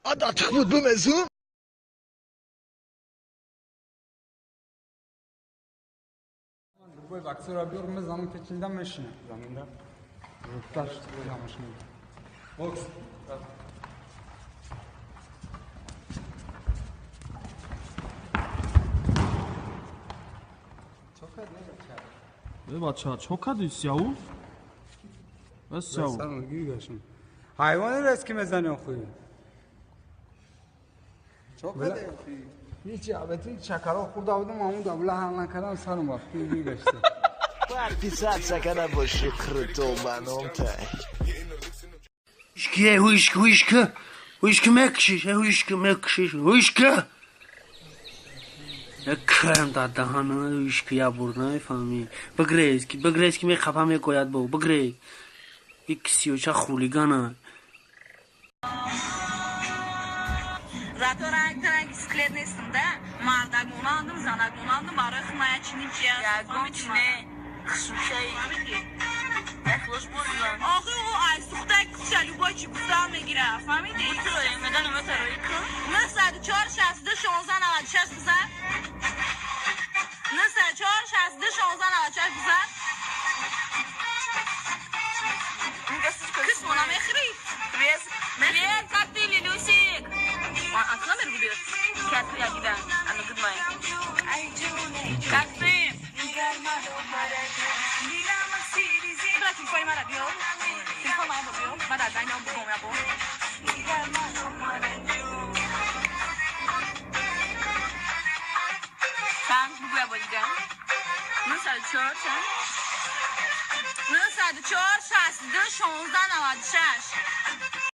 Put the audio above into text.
عادت بود بمزون. Любой боксер объем замок keçilden meşine zamanda. Rıhtar yamışını. Boks. بچه‌ها چوکادیس یاو بس یاو Sen giriyorsun. Hayvanı reski mezanı خوی. Çok hadi. هیچ البته چکرها خورده بودم همون دبله حل نکردم سرم رفت توی گشته. Pisat sakana başı kırıtı olmanım tay. Huişki mekşiş. کرم داد دهانه ویشکی یا برنای فهمی بگریز که می خفه می کوید بو بگریز یک سیوچه خولیگانه Zaten renk bisikletin üstünde mardagunu aldım, zanagunu aldım, arıkmaya çiniçiye. Ya gümçine kışım şey. Ekloş bozdular. Ağı o aysuqda kıçalı boçu kusal megire, famidi? Kutro yemeden öme taroyu kı. Mesela 4-6-16 güzel. Mesela 4-6-16 güzel. Kısmına mehri. Riyaz kaktili Lusik. Aslında mı biliyor? Kâtı ya giden. Anladın Kasım. Bırak telefonu bana diyor. Telefonu bana diyor. Bana da aynı bu konu yapıyor. Sen bu yapacağım. Nasıl çor sen? Nasıl çor şahsıda 16 navadışı.